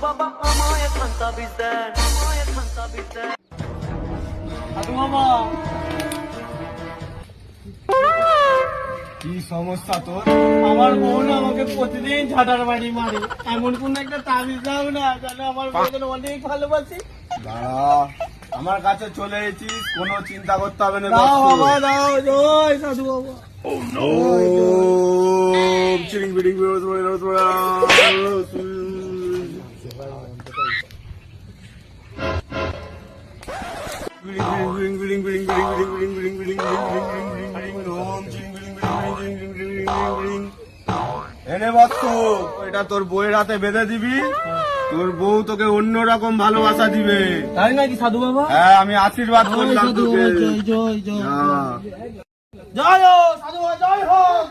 বাবা আমায় খান্তা বিদেন, আমায় খান্তা বিদেন। সাধু বাবা, কি সমস্যা তোর? আমার বউ না আমাকে প্রতিদিন ঝাঁটার বাড়ি মারে। এমন কোন একটা তাবিজ দাও না, জানো আমার বউকে অনেক ভালোবাসি। দাঁড়া, আমার কাছে চলে এসেছিস, কোনো চিন্তা করতে হবে না। দাও বাবা দাও, জয় সাধু বাবা। ওম চিরিং বিড়িং এনে বস্তু এটা তোর বউয়ের হাতে বেঁধে দিবি, তোর বউ তোকে অন্যরকম ভালোবাসা দিবে। তাই নাকি সাধু বাবা? হ্যাঁ, আমি আশীর্বাদ করলাম সাধু তোকে। বাবা, জয় জয় জয় হ্যাঁ। জয় হোক সাধু বাবা, জয় হোক।